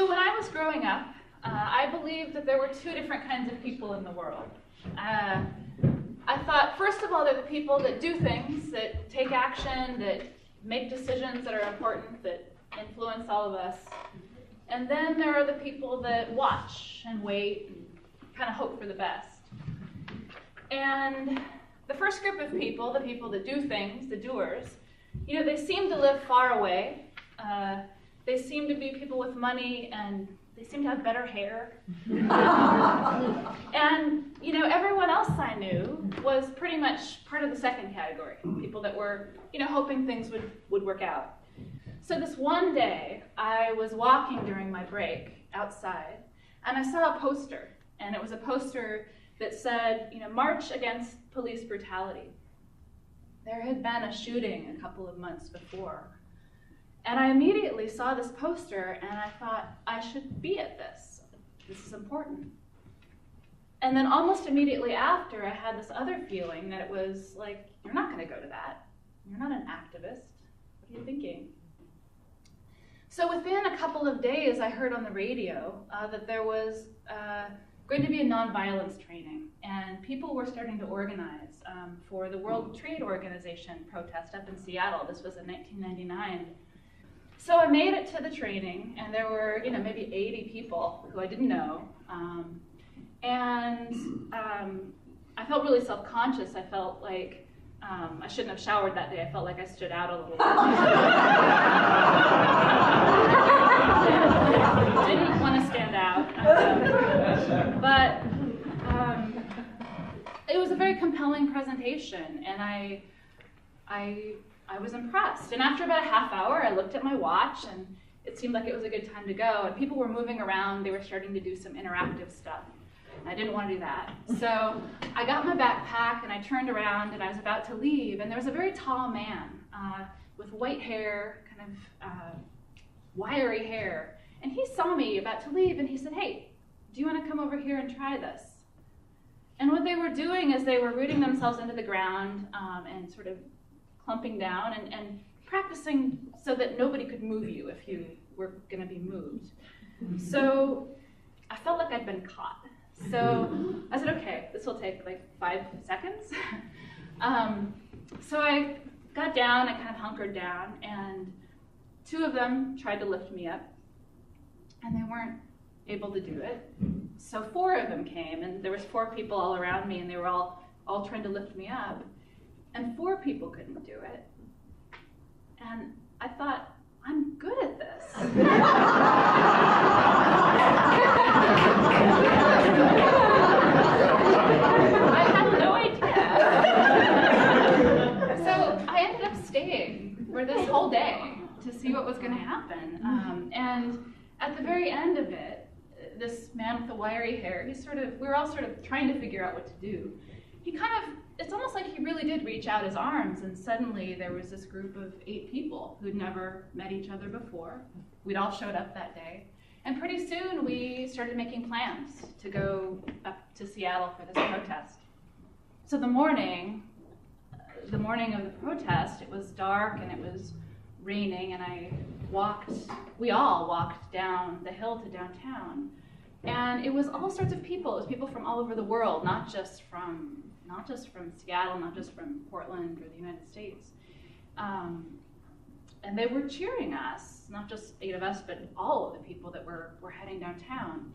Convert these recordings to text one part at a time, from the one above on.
So when I was growing up, I believed that there were two different kinds of people in the world. I thought, first of all, they're the people that do things, that take action, that make decisions that are important, that influence all of us. And then there are the people that watch and wait and kind of hope for the best. And the first group of people, the people that do things, the doers, you know, they seem to live far away. They seem to be people with money, and they seem to have better hair. And, you know, everyone else I knew was pretty much part of the second category, people that were, you know, hoping things would work out. So this one day, I was walking during my break outside, and I saw a poster, and it was a poster that said, you know, March Against Police Brutality. There had been a shooting a couple of months before. And I immediately saw this poster, and I thought, I should be at this. This is important. And then almost immediately after, I had this other feeling that it was like, you're not going to go to that. You're not an activist. What are you thinking? So within a couple of days, I heard on the radio that there was going to be a nonviolence training, and people were starting to organize for the World Trade Organization protest up in Seattle. This was in 1999. So I made it to the training, and there were, you know, maybe 80 people who I didn't know, and I felt really self-conscious. I felt like I shouldn't have showered that day. I felt like I stood out a little bit. Didn't want to stand out, but it was a very compelling presentation, and I was impressed. And after about a half hour, I looked at my watch, and it seemed like it was a good time to go. And people were moving around. They were starting to do some interactive stuff. And I didn't want to do that. So I got my backpack, and I turned around, and I was about to leave. And there was a very tall man with white hair, kind of wiry hair. And he saw me about to leave, and he said, "Hey, do you want to come over here and try this?" And what they were doing is they were rooting themselves into the ground and sort of clumping down and practicing so that nobody could move you if you were going to be moved. So I felt like I'd been caught. So I said, okay, this will take like 5 seconds. So I got down, I kind of hunkered down, and 2 of them tried to lift me up, and they weren't able to do it. So 4 of them came, and there was 4 people all around me, and they were all trying to lift me up. And 4 people couldn't do it. And I thought, I'm good at this. I had no idea. So I ended up staying for this whole day to see what was going to happen. And at the very end of it, this man with the wiry hair, we were all sort of trying to figure out what to do. It's almost like he really did reach out his arms, and suddenly there was this group of 8 people who'd never met each other before. We'd all showed up that day. And pretty soon we started making plans to go up to Seattle for this protest. So the morning of the protest, it was dark and it was raining, and we all walked down the hill to downtown. And it was all sorts of people. It was people from all over the world, not just from Seattle, not just from Portland or the United States. And they were cheering us, not just 8 of us, but all of the people that were heading downtown.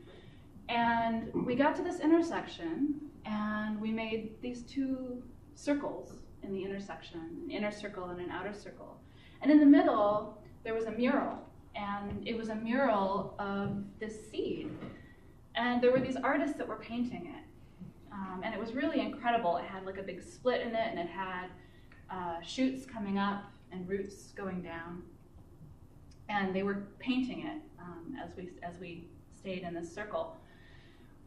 And we got to this intersection, and we made these 2 circles in the intersection, an inner circle and an outer circle. And in the middle, there was a mural, and it was a mural of this seed. And there were these artists that were painting it. And it was really incredible. It had like a big split in it, and it had shoots coming up and roots going down. And they were painting it as we stayed in this circle.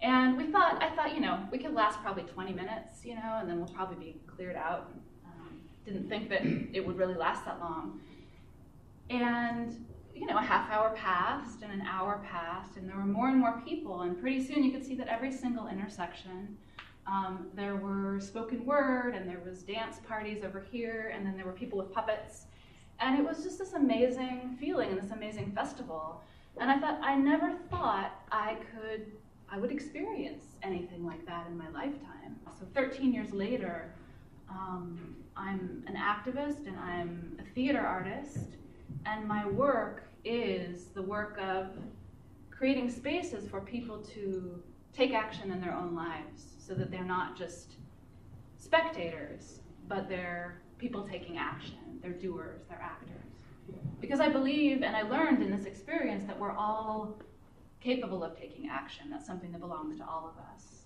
And I thought, you know, we could last probably 20 minutes, you know, and then we'll probably be cleared out. Didn't think that it would really last that long. And, you know, a half hour passed and an hour passed, and there were more and more people. And pretty soon you could see that every single intersection, there were spoken word, and there was dance parties over here, and then there were people with puppets. And it was just this amazing feeling and this amazing festival. And I thought, I never thought I would experience anything like that in my lifetime. So 13 years later, I'm an activist and I'm a theater artist, and my work is the work of creating spaces for people to take action in their own lives so that they're not just spectators, but they're people taking action, they're doers, they're actors. Because I believe, and I learned in this experience, that we're all capable of taking action. That's something that belongs to all of us.